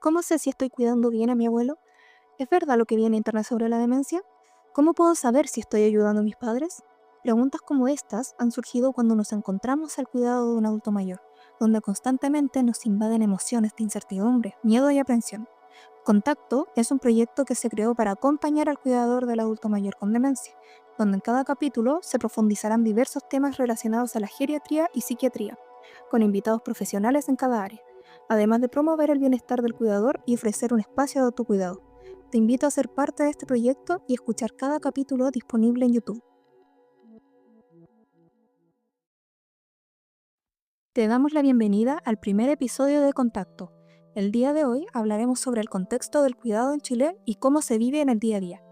¿Cómo sé si estoy cuidando bien a mi abuelo? ¿Es verdad lo que vi en internet sobre la demencia? ¿Cómo puedo saber si estoy ayudando a mis padres? Preguntas como estas han surgido cuando nos encontramos al cuidado de un adulto mayor, donde constantemente nos invaden emociones de incertidumbre, miedo y aprensión. Contacto es un proyecto que se creó para acompañar al cuidador del adulto mayor con demencia, donde en cada capítulo se profundizarán diversos temas relacionados a la geriatría y psiquiatría, con invitados profesionales en cada área, además de promover el bienestar del cuidador y ofrecer un espacio de autocuidado. Te invito a ser parte de este proyecto y escuchar cada capítulo disponible en YouTube. Te damos la bienvenida al primer episodio de Contacto. El día de hoy hablaremos sobre el contexto del cuidado en Chile y cómo se vive en el día a día.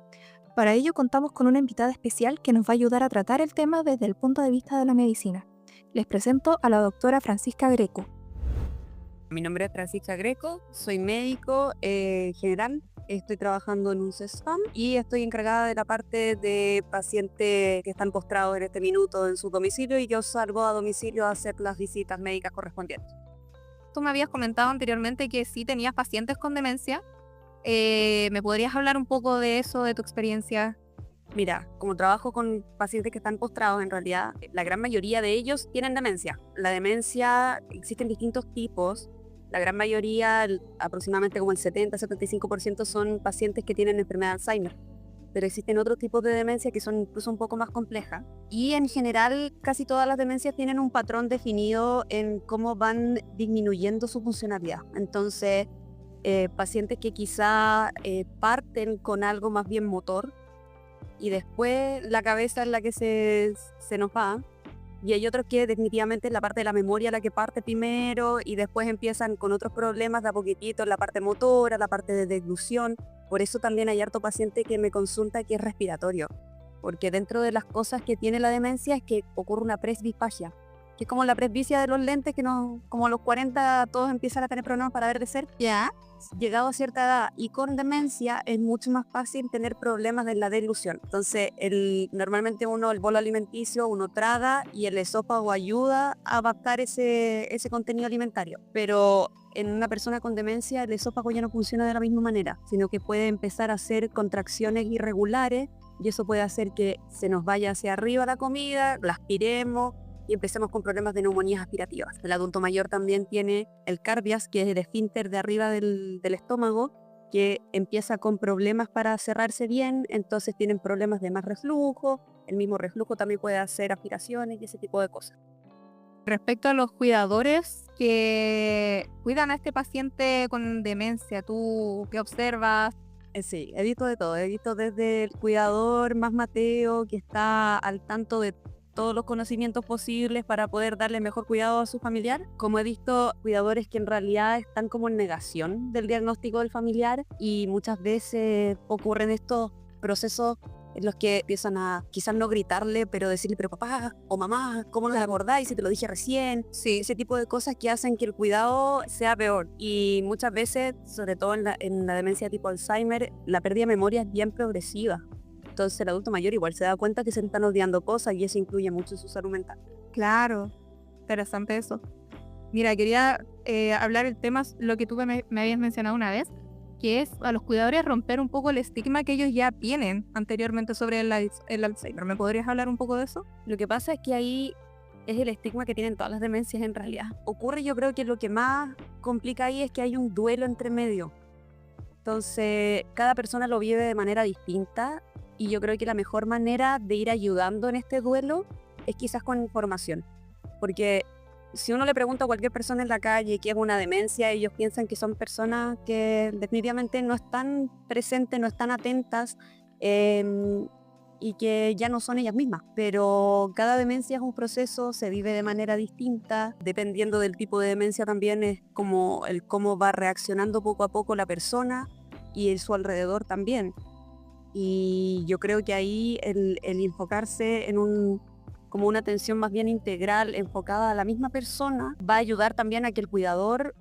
Para ello contamos con una invitada especial que nos va a ayudar a tratar el tema desde el punto de vista de la medicina. Les presento a la doctora Francisca Greco. Mi nombre es Francisca Greco, soy médico general, estoy trabajando en un CESFAM y estoy encargada de la parte de pacientes que están postrados en este minuto en su domicilio y yo salgo a domicilio a hacer las visitas médicas correspondientes. Tú me habías comentado anteriormente que sí tenías pacientes con demencia. ¿Me podrías hablar un poco de eso, de tu experiencia? Mira, como trabajo con pacientes que están postrados, en realidad la gran mayoría de ellos tienen demencia. La demencia existen distintos tipos. La gran mayoría, aproximadamente como el 70-75% son pacientes que tienen enfermedad de Alzheimer. Pero existen otros tipos de demencia que son incluso un poco más complejas. Y en general, casi todas las demencias tienen un patrón definido en cómo van disminuyendo su funcionalidad. Entonces, pacientes que quizá parten con algo más bien motor, y después la cabeza es la que se nos va, y hay otros que definitivamente es la parte de la memoria la que parte primero y después empiezan con otros problemas de a poquitito, la parte motora, la parte de deglución. Por eso también hay harto paciente que me consulta que es respiratorio, porque dentro de las cosas que tiene la demencia es que ocurre una presbisfagia, que es como la presbicia de los lentes, que no, como a los 40 todos empiezan a tener problemas para ver de cerca. Ya. Llegado a cierta edad y con demencia es mucho más fácil tener problemas de la deglución. Entonces, normalmente el bolo alimenticio, uno traga y el esófago ayuda a adaptar ese contenido alimentario. Pero en una persona con demencia el esófago ya no funciona de la misma manera, sino que puede empezar a hacer contracciones irregulares y eso puede hacer que se nos vaya hacia arriba la comida, la aspiremos y empecemos con problemas de neumonías aspirativas. El adulto mayor también tiene el cardias, que es el esfínter de arriba del estómago, que empieza con problemas para cerrarse bien, entonces tienen problemas de más reflujo. El mismo reflujo también puede hacer aspiraciones y ese tipo de cosas. Respecto a los cuidadores que cuidan a este paciente con demencia, ¿tú qué observas? Sí, he visto de todo. He visto desde el cuidador más mateo, que está al tanto de todos los conocimientos posibles para poder darle mejor cuidado a su familiar, como he visto cuidadores que en realidad están como en negación del diagnóstico del familiar y muchas veces ocurren estos procesos en los que empiezan a quizás no gritarle, pero decirle, pero papá o mamá, ¿cómo nos acordáis si te lo dije recién? Sí, ese tipo de cosas que hacen que el cuidado sea peor. Y muchas veces, sobre todo en la demencia tipo Alzheimer, la pérdida de memoria es bien progresiva. Entonces el adulto mayor igual se da cuenta que se están olvidando cosas y eso influye mucho en su salud mental. Claro, interesante eso. Mira, quería hablar el tema, lo que tú me habías mencionado una vez, que es a los cuidadores romper un poco el estigma que ellos ya tienen anteriormente sobre el Alzheimer. ¿Me podrías hablar un poco de eso? Lo que pasa es que ahí es el estigma que tienen todas las demencias en realidad. Ocurre, yo creo que lo que más complica ahí es que hay un duelo entre medio. Entonces, cada persona lo vive de manera distinta y yo creo que la mejor manera de ir ayudando en este duelo es quizás con información. Porque si uno le pregunta a cualquier persona en la calle qué es una demencia, ellos piensan que son personas que definitivamente no están presentes, no están atentas y que ya no son ellas mismas. Pero cada demencia es un proceso, se vive de manera distinta. Dependiendo del tipo de demencia también es como el cómo va reaccionando poco a poco la persona y su alrededor también. Y yo creo que ahí el enfocarse en como una atención más bien integral, enfocada a la misma persona, va a ayudar también a que el cuidador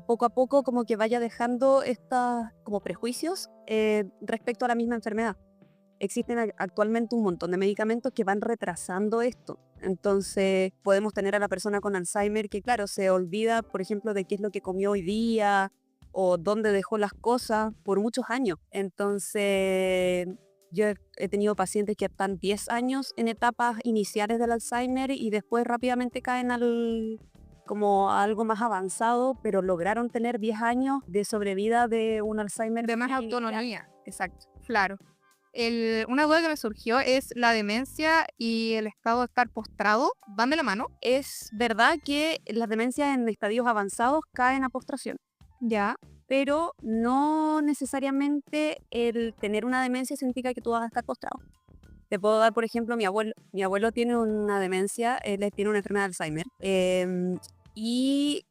poco a poco como que vaya dejando estos como prejuicios respecto a la misma enfermedad. Existen actualmente un montón de medicamentos que van retrasando esto. Entonces podemos tener a la persona con Alzheimer que, claro, se olvida, por ejemplo, de qué es lo que comió hoy día, o dónde dejó las cosas por muchos años. Entonces, yo he tenido pacientes que están 10 años en etapas iniciales del Alzheimer y después rápidamente caen como a algo más avanzado, pero lograron tener 10 años de sobrevida de un Alzheimer. De más inicial. autonomía. Exacto. Claro. Una duda que me surgió es la demencia y el estado de estar postrado. ¿Van de la mano? Es verdad que las demencias en estadios avanzados caen a postración, Ya. pero no necesariamente el tener una demencia significa que tú vas a estar postrado. Te puedo dar, por ejemplo, mi abuelo. Mi abuelo tiene una demencia, él tiene una enfermedad de Alzheimer, y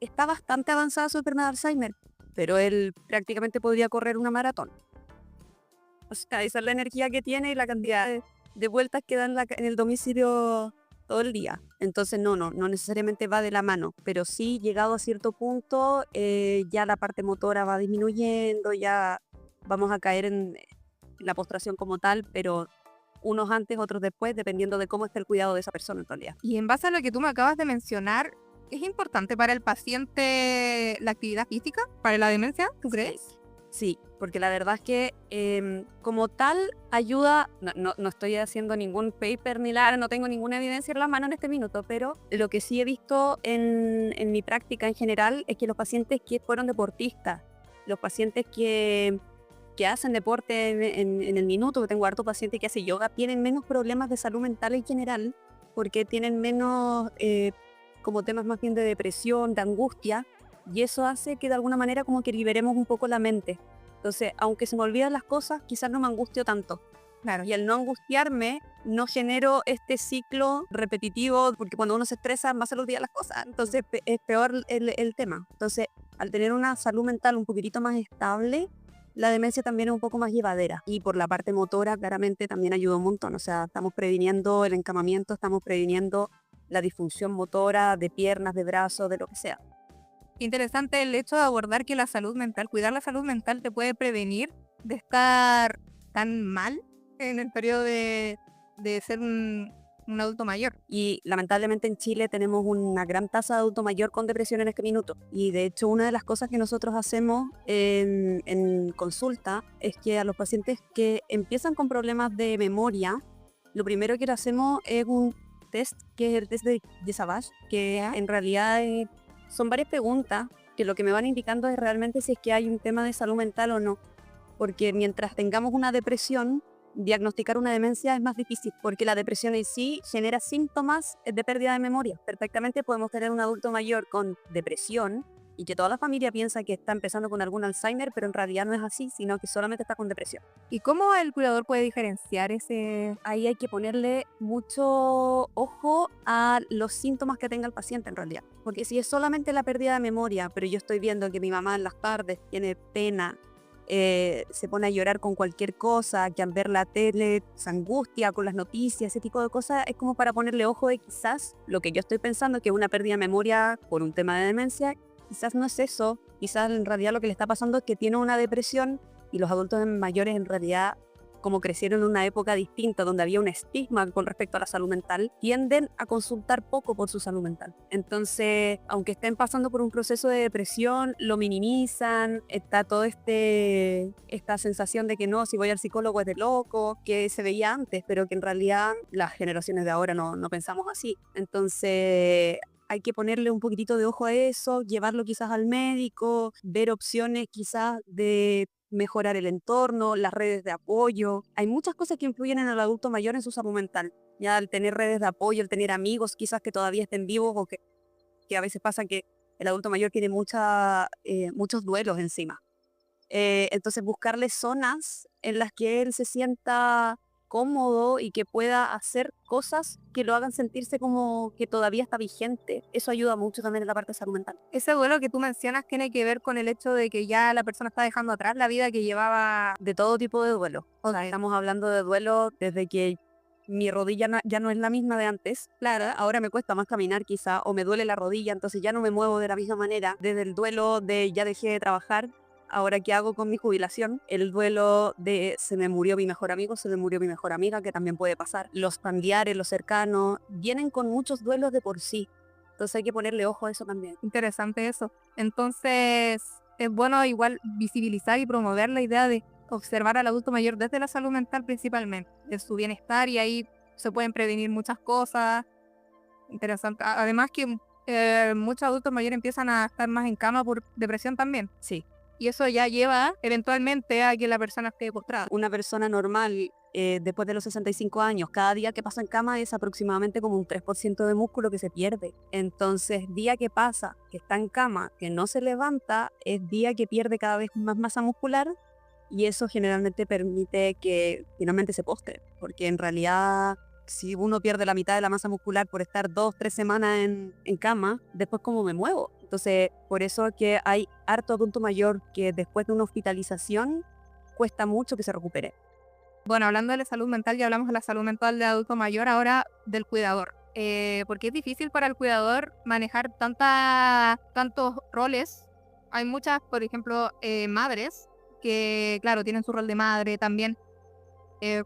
está bastante avanzada su enfermedad de Alzheimer, pero él prácticamente podría correr una maratón. O sea, esa es la energía que tiene y la cantidad de vueltas que da en el domicilio todo el día. Entonces no necesariamente va de la mano, pero sí, llegado a cierto punto, ya la parte motora va disminuyendo, ya vamos a caer en la postración como tal, pero unos antes, otros después, dependiendo de cómo esté el cuidado de esa persona en realidad. Y en base a lo que tú me acabas de mencionar, ¿es importante para el paciente la actividad física para la demencia? ¿Tú crees? Sí, porque la verdad es que como tal ayuda, no estoy haciendo ningún paper ni nada, no tengo ninguna evidencia en la mano en este minuto, pero lo que sí he visto en mi práctica en general es que los pacientes que fueron deportistas, los pacientes que hacen deporte en el minuto, que tengo harto paciente que hace yoga, tienen menos problemas de salud mental en general, porque tienen menos como temas más bien de depresión, de angustia, y eso hace que de alguna manera como que liberemos un poco la mente. Entonces, aunque se me olvidan las cosas, quizás no me angustio tanto. Claro, y al no angustiarme, no genero este ciclo repetitivo, porque cuando uno se estresa, más se le olvidan las cosas. Entonces, es peor el tema. Entonces, al tener una salud mental un poquitito más estable, la demencia también es un poco más llevadera. Y por la parte motora, claramente, también ayuda un montón. O sea, estamos previniendo el encamamiento, estamos previniendo la disfunción motora de piernas, de brazos, de lo que sea. Interesante el hecho de abordar que la salud mental, cuidar la salud mental te puede prevenir de estar tan mal en el periodo de ser un adulto mayor. Y lamentablemente en Chile tenemos una gran tasa de adulto mayor con depresión en este minuto. Y de hecho una de las cosas que nosotros hacemos en consulta es que a los pacientes que empiezan con problemas de memoria, lo primero que le hacemos es un test, que es el test de Savage, que en realidad son varias preguntas que lo que me van indicando es realmente si es que hay un tema de salud mental o no. Porque mientras tengamos una depresión, diagnosticar una demencia es más difícil, porque la depresión en sí genera síntomas de pérdida de memoria. Perfectamente podemos tener un adulto mayor con depresión y que toda la familia piensa que está empezando con algún Alzheimer, pero en realidad no es así, sino que solamente está con depresión. ¿Y cómo el cuidador puede diferenciar ese? Ahí hay que ponerle mucho ojo a los síntomas que tenga el paciente en realidad. Porque si es solamente la pérdida de memoria, pero yo estoy viendo que mi mamá en las tardes tiene pena, se pone a llorar con cualquier cosa, que al ver la tele se angustia con las noticias, ese tipo de cosas, es como para ponerle ojo de quizás lo que yo estoy pensando que es una pérdida de memoria por un tema de demencia, quizás no es eso, quizás en realidad lo que le está pasando es que tiene una depresión y los adultos mayores en realidad, como crecieron en una época distinta donde había un estigma con respecto a la salud mental, tienden a consultar poco por su salud mental. Entonces, aunque estén pasando por un proceso de depresión, lo minimizan, está toda esta sensación de que no, si voy al psicólogo es de loco, que se veía antes, pero que en realidad las generaciones de ahora no pensamos así. Entonces, hay que ponerle un poquitito de ojo a eso, llevarlo quizás al médico, ver opciones quizás de mejorar el entorno, las redes de apoyo. Hay muchas cosas que influyen en el adulto mayor en su salud mental. Ya al tener redes de apoyo, al tener amigos quizás que todavía estén vivos o que a veces pasa que el adulto mayor tiene muchos duelos encima. Entonces buscarle zonas en las que él se sienta cómodo y que pueda hacer cosas que lo hagan sentirse como que todavía está vigente. Eso ayuda mucho también en la parte de salud mental. Ese duelo que tú mencionas tiene que ver con el hecho de que ya la persona está dejando atrás la vida que llevaba. De todo tipo de duelo. O sea, estamos hablando de duelo desde que mi rodilla ya no es la misma de antes. Claro, ahora me cuesta más caminar quizá, o me duele la rodilla, entonces ya no me muevo de la misma manera. Desde el duelo de ya dejé de trabajar, ahora qué hago con mi jubilación, el duelo de se me murió mi mejor amigo, se me murió mi mejor amiga, que también puede pasar. Los familiares, los cercanos, vienen con muchos duelos de por sí. Entonces hay que ponerle ojo a eso también. Interesante eso. Entonces, es bueno igual visibilizar y promover la idea de observar al adulto mayor desde la salud mental principalmente, de su bienestar, y ahí se pueden prevenir muchas cosas. Interesante. Además que muchos adultos mayores empiezan a estar más en cama por depresión también. Sí. Y eso ya lleva eventualmente a que la persona esté postrada. Una persona normal, después de los 65 años, cada día que pasa en cama es aproximadamente como un 3% de músculo que se pierde. Entonces, día que pasa, que está en cama, que no se levanta, es día que pierde cada vez más masa muscular, y eso generalmente permite que finalmente se postre, porque en realidad, si uno pierde la mitad de la masa muscular por estar 2-3 semanas en cama, después ¿cómo me muevo? Entonces, por eso que hay harto adulto mayor que después de una hospitalización cuesta mucho que se recupere. Bueno, hablando de la salud mental, ya hablamos de la salud mental del adulto mayor, ahora del cuidador. Porque es difícil para el cuidador manejar tantos roles. Hay muchas, por ejemplo, madres que, claro, tienen su rol de madre también,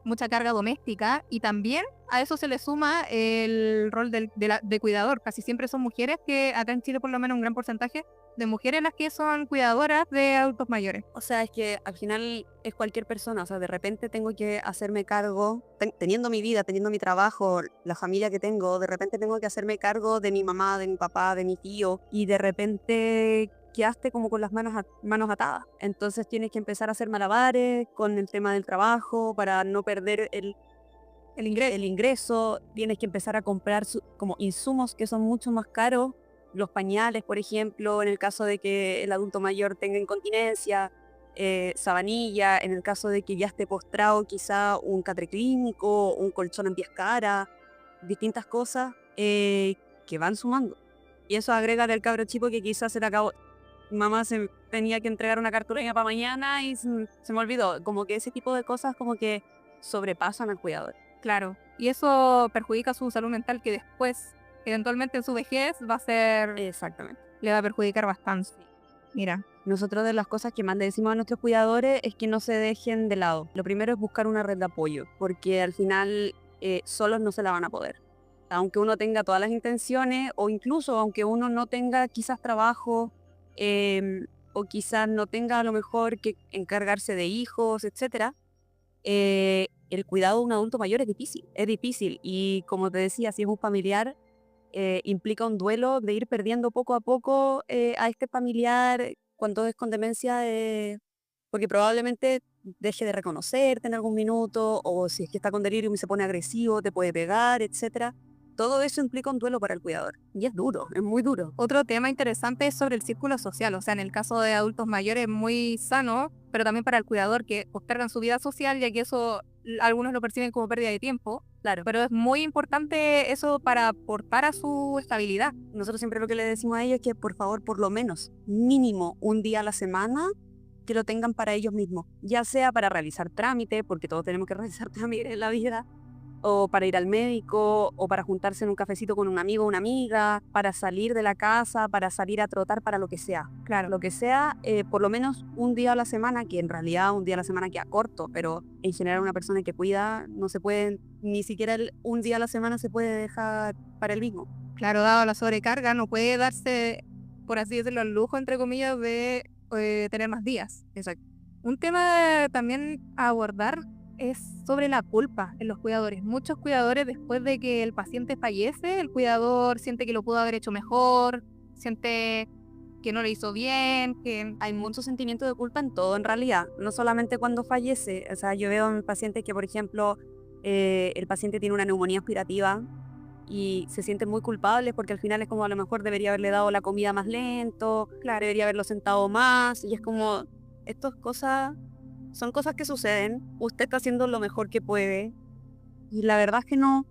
mucha carga doméstica, y también a eso se le suma el rol de cuidador. Casi siempre son mujeres, que acá en Chile por lo menos un gran porcentaje de mujeres las que son cuidadoras de adultos mayores. O sea, es que al final es cualquier persona. O sea, de repente tengo que hacerme cargo, teniendo mi vida, teniendo mi trabajo, la familia que tengo, de repente tengo que hacerme cargo de mi mamá, de mi papá, de mi tío, y de repente quedaste como con las manos atadas. Entonces tienes que empezar a hacer malabares con el tema del trabajo para no perder el ingreso. Tienes que empezar a comprar como insumos que son mucho más caros. Los pañales, por ejemplo, en el caso de que el adulto mayor tenga incontinencia, sabanilla, en el caso de que ya esté postrado, quizá un catre clínico, un colchón antiescara, distintas cosas que van sumando. Y eso agrega al cabro chico que quizás se le acabó. Mamá tenía que entregar una cartulina para mañana y se me olvidó. Como que ese tipo de cosas como que sobrepasan al cuidador. Claro. Y eso perjudica su salud mental, que después, eventualmente en su vejez, Exactamente. le va a perjudicar bastante. Mira, Nosotros de las cosas que más le decimos a nuestros cuidadores es que no se dejen de lado. Lo primero es buscar una red de apoyo, porque al final solos no se la van a poder. Aunque uno tenga todas las intenciones, o incluso aunque uno no tenga quizás trabajo, o quizás no tenga a lo mejor que encargarse de hijos, etc., el cuidado de un adulto mayor es difícil. Y como te decía, si es un familiar, implica un duelo de ir perdiendo poco a poco a este familiar cuando es con demencia, porque probablemente deje de reconocerte en algún minuto, o si es que está con delirium y se pone agresivo, te puede pegar, etc. Todo eso implica un duelo para el cuidador. Y es duro, es muy duro. otro tema interesante es sobre el círculo social. O sea, en el caso de adultos mayores, muy sano, pero también para el cuidador, que postergan su vida social, ya que eso algunos lo perciben como pérdida de tiempo. Claro. Pero es muy importante eso para aportar a su estabilidad. Nosotros siempre lo que le decimos a ellos es que por favor, por lo menos, mínimo un día a la semana, que lo tengan para ellos mismos. Ya sea para realizar trámite, porque todos tenemos que realizar trámite en la vida, o para ir al médico, o para juntarse en un cafecito con un amigo o una amiga, para salir de la casa, para salir a trotar, para lo que sea. Claro. Lo que sea, por lo menos un día a la semana, que en realidad un día a la semana queda corto, pero en general una persona que cuida no se puede, ni siquiera un día a la semana se puede dejar para el mismo. Claro, dado la sobrecarga, no puede darse, por así decirlo, el lujo, entre comillas, de tener más días. Exacto. Un tema también a abordar es sobre la culpa en los cuidadores. Muchos cuidadores, después de que el paciente fallece, el cuidador siente que lo pudo haber hecho mejor, siente que no lo hizo bien, que Hay mucho sentimiento de culpa en todo, en realidad, no solamente cuando fallece. O sea, yo veo en pacientes que, por ejemplo, el paciente tiene una neumonía aspirativa y se sienten muy culpables porque al final es como a lo mejor debería haberle dado la comida más lento, claro, debería haberlo sentado más, y es como, estas cosas son cosas que suceden, usted está haciendo lo mejor que puede, y la verdad es que no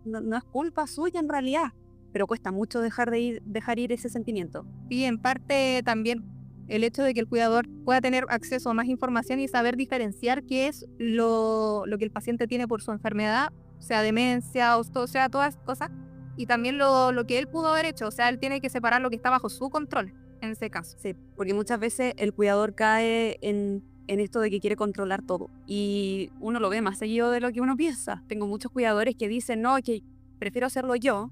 es culpa suya en realidad, pero cuesta mucho dejar ir ese sentimiento. y en parte también el hecho de que el cuidador pueda tener acceso a más información y saber diferenciar qué es lo que el paciente tiene por su enfermedad, sea demencia, o sea, todas esas cosas, y también lo que él pudo haber hecho. O sea, él tiene que separar lo que está bajo su control en ese caso. Sí, porque muchas veces el cuidador cae en esto de que quiere controlar todo, y uno lo ve más seguido de lo que uno piensa. Tengo muchos cuidadores que dicen, no, que prefiero hacerlo yo,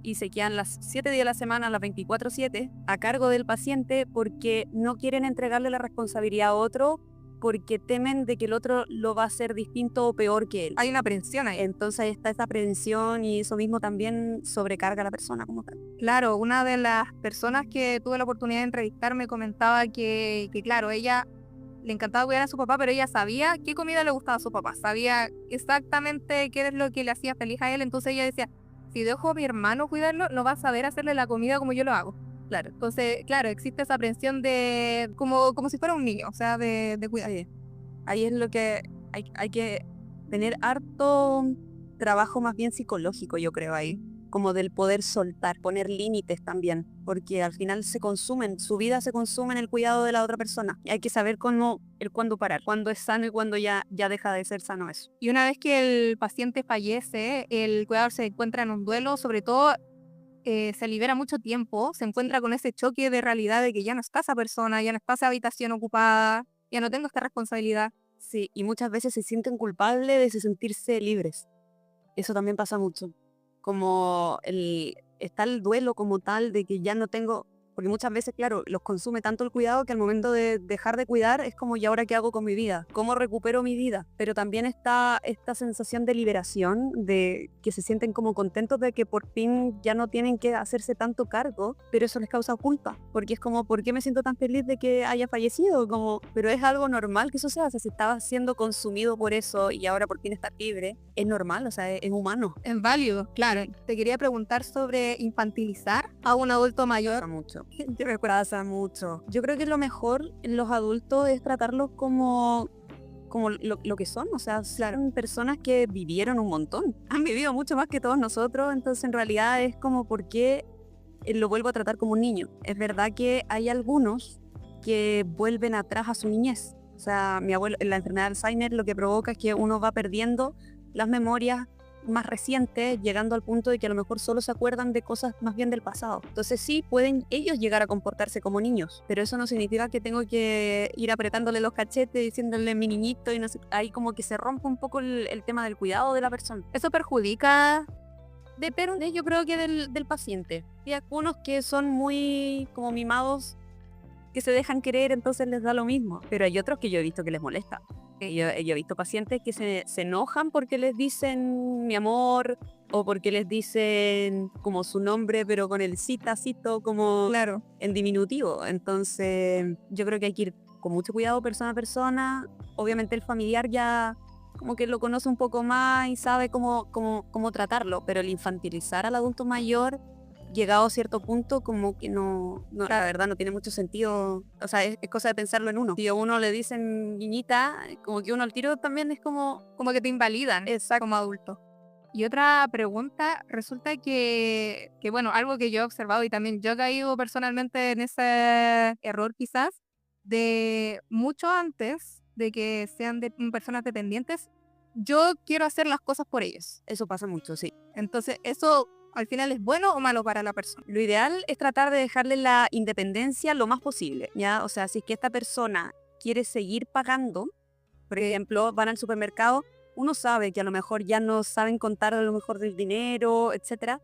y se quedan las 7 días de la semana, las 24/7, a cargo del paciente porque no quieren entregarle la responsabilidad a otro porque temen de que el otro lo va a hacer distinto o peor que él. Hay una aprensión ahí. Entonces está esta aprensión y eso mismo también sobrecarga a la persona como tal. Claro, una de las personas que tuve la oportunidad de entrevistar me comentaba que claro, ella le encantaba cuidar a su papá, pero ella sabía qué comida le gustaba a su papá, sabía exactamente qué es lo que le hacía feliz a él, entonces ella decía, si dejo a mi hermano cuidarlo, no va a saber hacerle la comida como yo lo hago. Claro, entonces, claro, existe esa aprensión de como si fuera un niño, o sea, de cuidar. Sí. Ahí es lo que hay que tener harto trabajo más bien psicológico, yo creo ahí, como del poder soltar, poner límites también, porque al final su vida se consume en el cuidado de la otra persona. Y hay que saber el cuándo parar, cuándo es sano y cuándo ya deja de ser sano eso. Y una vez que el paciente fallece, el cuidador se encuentra en un duelo, sobre todo se libera mucho tiempo, se encuentra con ese choque de realidad de que ya no está esa persona, ya no está esa habitación ocupada, ya no tengo esta responsabilidad. Sí, y muchas veces se sienten culpables de sentirse libres. Eso también pasa mucho. Como está el duelo como tal de que ya no tengo, porque muchas veces, claro, los consume tanto el cuidado que al momento de dejar de cuidar es como, ¿y ahora qué hago con mi vida? ¿Cómo recupero mi vida? Pero también está esta sensación de liberación, de que se sienten como contentos de que por fin ya no tienen que hacerse tanto cargo, pero eso les causa culpa, porque es como, ¿por qué me siento tan feliz de que haya fallecido? Como, pero es algo normal que eso sea, o sea, si estaba siendo consumido por eso y ahora por fin está libre, es normal, o sea, es humano. Es válido, claro. Te quería preguntar sobre infantilizar a un adulto mayor. Pasa mucho. Yo me pasa mucho. Yo creo que lo mejor en los adultos es tratarlos como lo que son, o sea, son personas que vivieron un montón, han vivido mucho más que todos nosotros, entonces en realidad es como por qué lo vuelvo a tratar como un niño. Es verdad que hay algunos que vuelven atrás a su niñez, o sea, mi abuelo, la enfermedad de Alzheimer lo que provoca es que uno va perdiendo las memorias más recientes, llegando al punto de que a lo mejor solo se acuerdan de cosas más bien del pasado. Entonces sí, pueden ellos llegar a comportarse como niños, pero eso no significa que tengo que ir apretándole los cachetes, diciéndole mi niñito, y no sé, ahí como que se rompe un poco el tema del cuidado de la persona. Eso perjudica. Depende, yo creo que del paciente. Hay algunos que son muy como mimados, que se dejan querer, entonces les da lo mismo, pero hay otros que yo he visto que les molesta. Yo he visto pacientes que se enojan porque les dicen mi amor o porque les dicen como su nombre pero con el cito como Claro. en diminutivo. Entonces yo creo que hay que ir con mucho cuidado persona a persona. Obviamente el familiar ya como que lo conoce un poco más y sabe cómo tratarlo, pero el infantilizar al adulto mayor llegado a cierto punto como que no, la verdad no tiene mucho sentido, o sea, es cosa de pensarlo en uno. Si a uno le dicen niñita, como que uno al tiro también es como que te invalidan como adulto. Y otra pregunta, resulta que bueno, algo que yo he observado y también yo he caído personalmente en ese error quizás, de mucho antes de que sean personas dependientes, yo quiero hacer las cosas por ellos. Eso pasa mucho, sí. Entonces, ¿eso al final es bueno o malo para la persona? Lo ideal es tratar de dejarle la independencia lo más posible, ¿ya? O sea, si es que esta persona quiere seguir pagando, por ejemplo, van al supermercado, uno sabe que a lo mejor ya no saben contar a lo mejor del dinero, etcétera,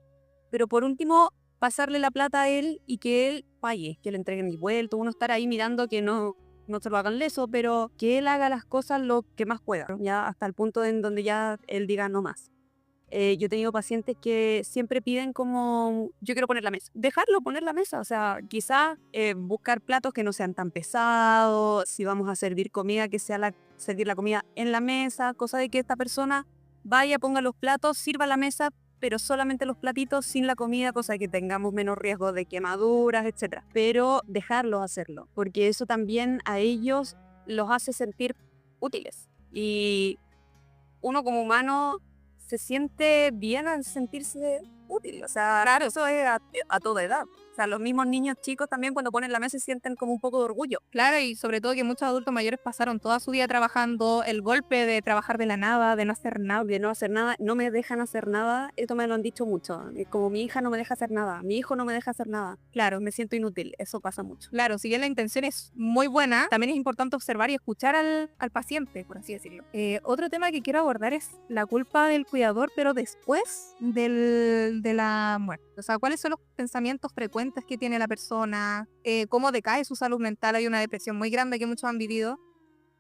pero por último, pasarle la plata a él y que él pague, que le entreguen el vuelto, uno estar ahí mirando que no se lo hagan leso, pero que él haga las cosas lo que más pueda, ya hasta el punto en donde ya él diga no más. Yo he tenido pacientes que siempre piden como, yo quiero poner la mesa. Dejarlo poner la mesa, o sea, quizás buscar platos que no sean tan pesados, si vamos a servir comida, que sea servir la comida en la mesa, cosa de que esta persona vaya, ponga los platos, sirva la mesa, pero solamente los platitos sin la comida, cosa de que tengamos menos riesgo de quemaduras, etc. Pero dejarlos hacerlo, porque eso también a ellos los hace sentir útiles. Y uno como humano se siente bien al sentirse útil. O sea, claro, eso es a toda edad. O sea, los mismos niños chicos también cuando ponen la mesa se sienten como un poco de orgullo. Claro, y sobre todo que muchos adultos mayores pasaron toda su vida trabajando, el golpe de trabajar de la nada, de no hacer nada. De no hacer nada, no me dejan hacer nada, esto me lo han dicho mucho. Como mi hija no me deja hacer nada, mi hijo no me deja hacer nada. Claro, me siento inútil, eso pasa mucho. Claro, si bien la intención es muy buena, también es importante observar y escuchar al paciente, por así decirlo. Otro tema que quiero abordar es la culpa del cuidador, pero después de la muerte. O sea, ¿cuáles son los pensamientos frecuentes que tiene la persona? ¿Cómo decae su salud mental? Hay una depresión muy grande que muchos han vivido.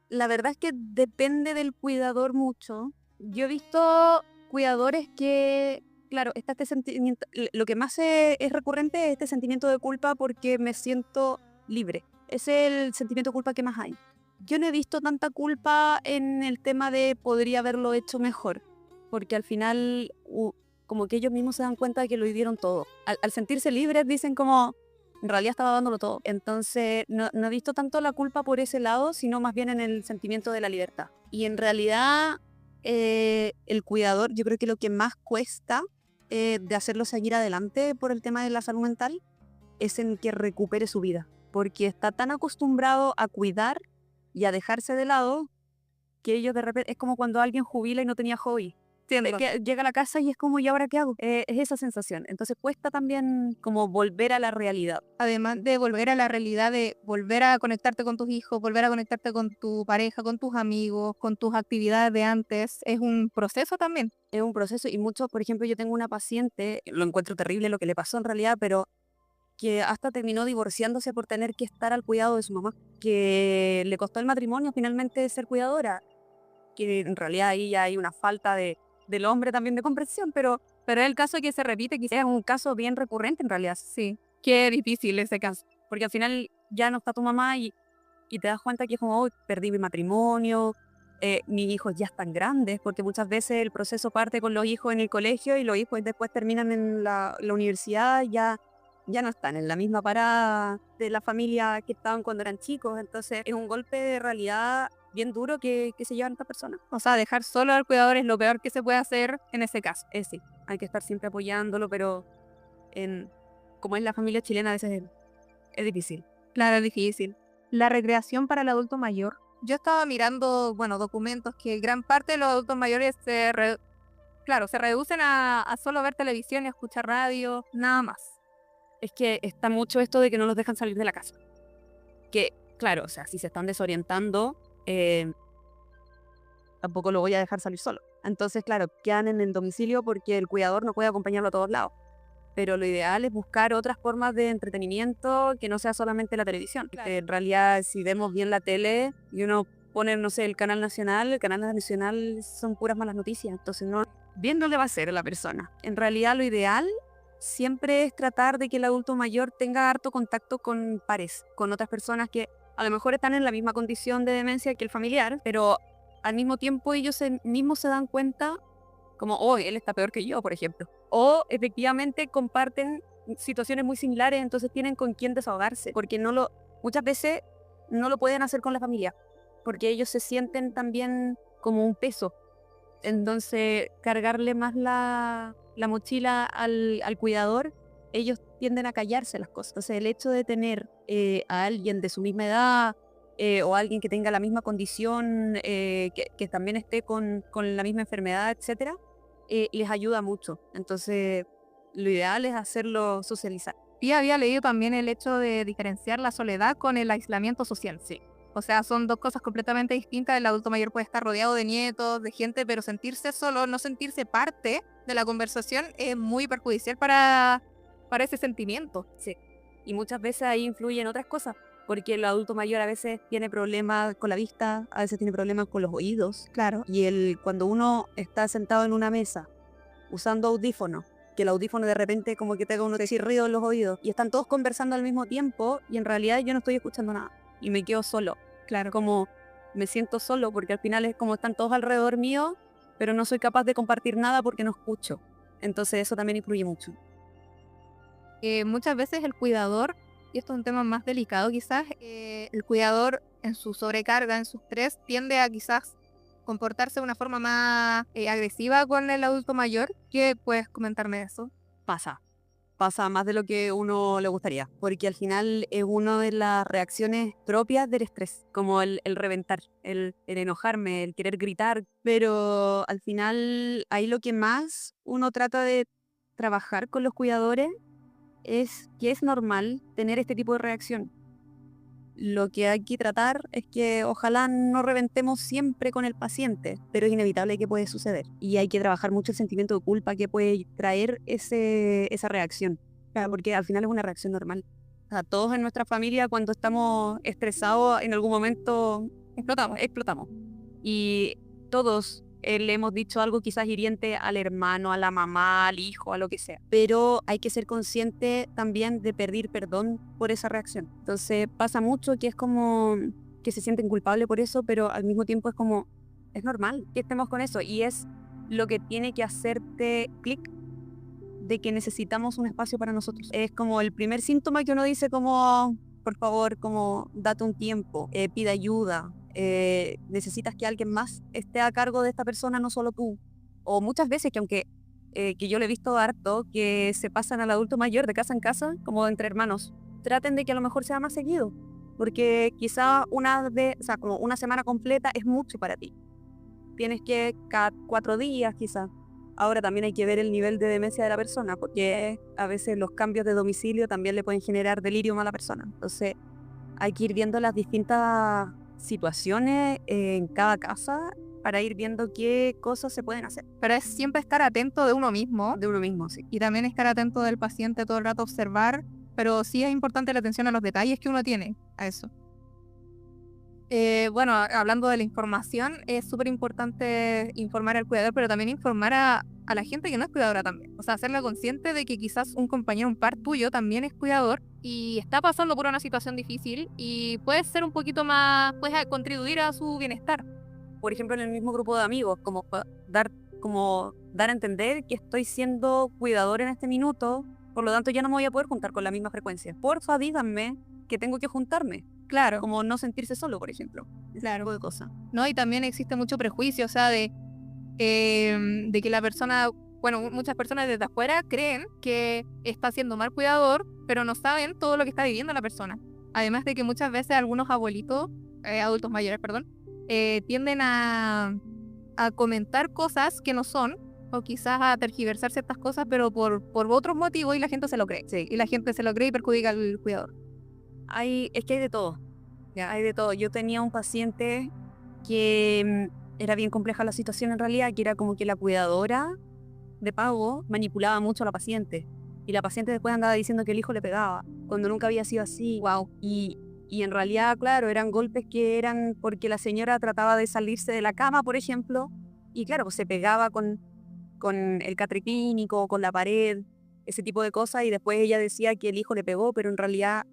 La verdad es que depende del cuidador mucho. Yo he visto cuidadores que, claro, está este sentimiento, lo que más es recurrente es este sentimiento de culpa porque me siento libre. Ese es el sentimiento de culpa que más hay. Yo no he visto tanta culpa en el tema de podría haberlo hecho mejor, porque al final como que ellos mismos se dan cuenta de que lo dieron todo. Al sentirse libres dicen como, en realidad estaba dándolo todo. Entonces no he visto tanto la culpa por ese lado, sino más bien en el sentimiento de la libertad. Y en realidad el cuidador, yo creo que lo que más cuesta de hacerlo seguir adelante por el tema de la salud mental es en que recupere su vida. Porque está tan acostumbrado a cuidar y a dejarse de lado que ellos de repente, es como cuando alguien jubila y no tenía hobby. Que llega a la casa y es como, ¿y ahora qué hago? Es esa sensación. Entonces cuesta también como volver a la realidad. Además de volver a la realidad, de volver a conectarte con tus hijos, volver a conectarte con tu pareja, con tus amigos, con tus actividades de antes, es un proceso también. Es un proceso y muchos, por ejemplo, yo tengo una paciente, lo encuentro terrible lo que le pasó en realidad, pero que hasta terminó divorciándose por tener que estar al cuidado de su mamá, que le costó el matrimonio finalmente ser cuidadora, que en realidad ahí ya hay una falta del hombre también de comprensión, pero es el caso que se repite, quizás es un caso bien recurrente en realidad. Sí, qué difícil ese caso. Porque al final ya no está tu mamá y te das cuenta que es como, oh, perdí mi matrimonio, mis hijos ya están grandes, porque muchas veces el proceso parte con los hijos en el colegio y los hijos después terminan en la universidad, ya no están en la misma parada de la familia que estaban cuando eran chicos. Entonces es un golpe de realidad bien duro que se llevan estas personas. O sea, dejar solo al cuidador es lo peor que se puede hacer en ese caso. Sí, hay que estar siempre apoyándolo, pero como es la familia chilena, a veces es difícil. Claro, es difícil. La recreación para el adulto mayor. Yo estaba mirando, documentos que gran parte de los adultos mayores se reducen a solo ver televisión y a escuchar radio, nada más. Es que está mucho esto de que no los dejan salir de la casa. Que, claro, o sea, si se están desorientando, tampoco lo voy a dejar salir solo. Entonces, claro, quedan en el domicilio porque el cuidador no puede acompañarlo a todos lados. Pero lo ideal es buscar otras formas de entretenimiento que no sea solamente la televisión. Claro. En realidad, si vemos bien la tele y uno pone, no sé, el canal nacional son puras malas noticias. Entonces, bien no le va a hacer a la persona. En realidad, lo ideal siempre es tratar de que el adulto mayor tenga harto contacto con pares, con otras personas que a lo mejor están en la misma condición de demencia que el familiar, pero al mismo tiempo ellos mismos se dan cuenta como, oh, él está peor que yo, por ejemplo. O efectivamente comparten situaciones muy similares, entonces tienen con quién desahogarse, porque muchas veces no lo pueden hacer con la familia, porque ellos se sienten también como un peso. Entonces, cargarle más la mochila al cuidador, ellos tienden a callarse las cosas. Entonces, el hecho de tener a alguien de su misma edad o alguien que tenga la misma condición, que también esté con la misma enfermedad, etcétera, les ayuda mucho. Entonces, lo ideal es hacerlo socializar. Y había leído también el hecho de diferenciar la soledad con el aislamiento social. Sí. O sea, son dos cosas completamente distintas. El adulto mayor puede estar rodeado de nietos, de gente, pero sentirse solo, no sentirse parte de la conversación es muy perjudicial para ese sentimiento. Sí. Y muchas veces ahí influyen otras cosas, porque el adulto mayor a veces tiene problemas con la vista, a veces tiene problemas con los oídos. Claro. Y cuando uno está sentado en una mesa usando audífonos, que el audífono de repente como que te haga un chirrido en los oídos, y están todos conversando al mismo tiempo, y en realidad yo no estoy escuchando nada. Y me quedo solo. Claro. Como me siento solo porque al final es como están todos alrededor mío, pero no soy capaz de compartir nada porque no escucho. Entonces eso también influye mucho. Muchas veces el cuidador, y esto es un tema más delicado quizás, el cuidador en su sobrecarga, en su estrés, tiende a quizás comportarse de una forma más agresiva con el adulto mayor. ¿Qué puedes comentarme de eso? Pasa pasa más de lo que uno le gustaría, porque al final es una de las reacciones propias del estrés, como el reventar, el enojarme, el querer gritar, pero al final ahí lo que más uno trata de trabajar con los cuidadores es que es normal tener este tipo de reacción. Lo que hay que tratar es que ojalá no reventemos siempre con el paciente, pero es inevitable que puede suceder. Y hay que trabajar mucho el sentimiento de culpa que puede traer esa reacción. Claro, porque al final es una reacción normal. O sea, todos en nuestra familia cuando estamos estresados en algún momento explotamos. Y todos le hemos dicho algo quizás hiriente al hermano, a la mamá, al hijo, a lo que sea. Pero hay que ser consciente también de pedir perdón por esa reacción. Entonces pasa mucho que es como que se sienten culpables por eso, pero al mismo tiempo es como, es normal que estemos con eso. Y es lo que tiene que hacerte clic de que necesitamos un espacio para nosotros. Es como el primer síntoma que uno dice como, por favor, como date un tiempo, pide ayuda. Necesitas que alguien más esté a cargo de esta persona, no solo tú. O muchas veces que aunque que yo le he visto harto, que se pasan al adulto mayor de casa en casa, como entre hermanos, traten de que a lo mejor sea más seguido, porque quizá como una semana completa es mucho para ti. Tienes que cada 4 días quizá. Ahora también hay que ver el nivel de demencia de la persona, porque a veces los cambios de domicilio también le pueden generar delirio a la persona. Entonces hay que ir viendo las distintas situaciones en cada casa para ir viendo qué cosas se pueden hacer. Pero es siempre estar atento de uno mismo De uno mismo, sí. y también estar atento del paciente todo el rato, observar, pero sí es importante la atención a los detalles que uno tiene a eso. Bueno, hablando de la información, es súper importante informar al cuidador, pero también informar a la gente que no es cuidadora también. O sea, hacerla consciente de que quizás un compañero, un par tuyo, también es cuidador y está pasando por una situación difícil y puede ser un poquito más, puede contribuir a su bienestar. Por ejemplo, en el mismo grupo de amigos, como dar a entender que estoy siendo cuidador en este minuto, por lo tanto ya no me voy a poder juntar con la misma frecuencia. Porfa, díganme que tengo que juntarme. Claro. Como no sentirse solo, por ejemplo. Claro. Ese tipo de cosas. ¿No? Y también existe mucho prejuicio, o sea, de que la persona, bueno, muchas personas desde afuera creen que está siendo mal cuidador, pero no saben todo lo que está viviendo la persona. Además de que muchas veces algunos abuelitos, adultos mayores, perdón, tienden a comentar cosas que no son, o quizás a tergiversar ciertas cosas, pero por otros motivos y la gente se lo cree. Sí. Y la gente se lo cree y perjudica al cuidador. Es que hay de todo. Ya, hay de todo. Yo tenía un paciente que era bien compleja la situación en realidad, que era como que la cuidadora de pago manipulaba mucho a la paciente. Y la paciente después andaba diciendo que el hijo le pegaba, cuando nunca había sido así. Wow. Y en realidad, claro, eran golpes que eran porque la señora trataba de salirse de la cama, por ejemplo, y claro, pues se pegaba con el catre clínico, con la pared, ese tipo de cosas, y después ella decía que el hijo le pegó, pero en realidad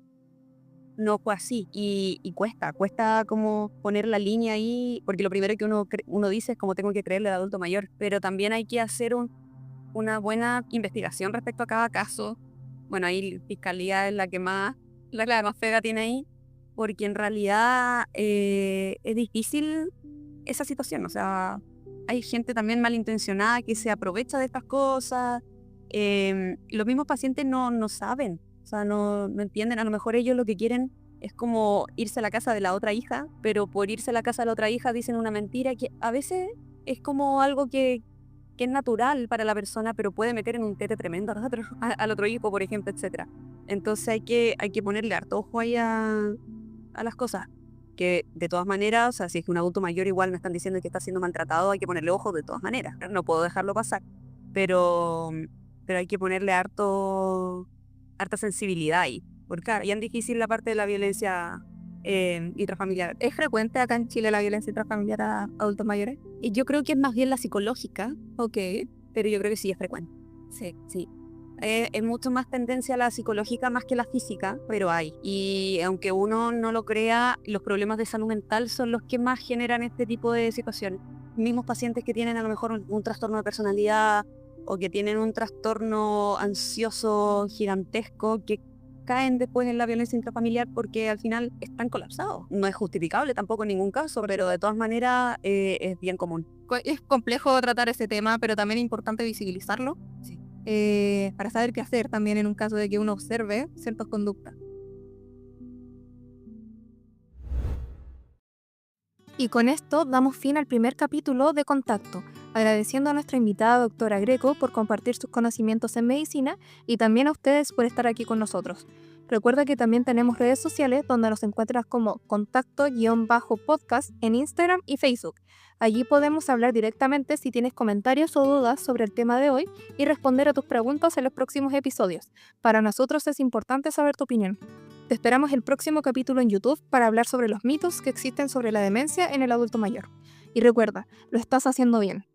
no fue así. Y cuesta como poner la línea ahí, porque lo primero que uno dice es como tengo que creerle al adulto mayor, pero también hay que hacer una buena investigación respecto a cada caso. Bueno, ahí la fiscalía es la que más pega tiene ahí, porque en realidad es difícil esa situación. O sea, hay gente también malintencionada que se aprovecha de estas cosas. Los mismos pacientes no saben. O sea, no entienden. A lo mejor ellos lo que quieren es como irse a la casa de la otra hija, pero por irse a la casa de la otra hija dicen una mentira que a veces es como algo que es natural para la persona, pero puede meter en un tete tremendo al otro hijo, por ejemplo, etc. Entonces hay que ponerle harto ojo ahí a las cosas. Que de todas maneras, o sea, si es que un adulto mayor igual me están diciendo que está siendo maltratado, hay que ponerle ojo de todas maneras. No puedo dejarlo pasar. Pero hay que ponerle harta sensibilidad ahí. Porque claro, ya es difícil la parte de la violencia intrafamiliar. ¿Es frecuente acá en Chile la violencia intrafamiliar a adultos mayores? Y yo creo que es más bien la psicológica, Ok. pero yo creo que sí es frecuente. Sí. Es mucho más tendencia a la psicológica más que la física, pero hay. Y aunque uno no lo crea, los problemas de salud mental son los que más generan este tipo de situaciones. Mismos pacientes que tienen a lo mejor un trastorno de personalidad o que tienen un trastorno ansioso gigantesco que caen después en la violencia intrafamiliar porque al final están colapsados. No es justificable tampoco en ningún caso, pero de todas maneras es bien común. Es complejo tratar ese tema, pero también es importante visibilizarlo. Sí. para saber qué hacer también en un caso de que uno observe ciertas conductas. Y con esto damos fin al primer capítulo de Contacto, agradeciendo a nuestra invitada doctora Greco por compartir sus conocimientos en medicina y también a ustedes por estar aquí con nosotros. Recuerda que también tenemos redes sociales donde nos encuentras como contacto-podcast en Instagram y Facebook. Allí podemos hablar directamente si tienes comentarios o dudas sobre el tema de hoy y responder a tus preguntas en los próximos episodios. Para nosotros es importante saber tu opinión. Te esperamos el próximo capítulo en YouTube para hablar sobre los mitos que existen sobre la demencia en el adulto mayor. Y recuerda, lo estás haciendo bien.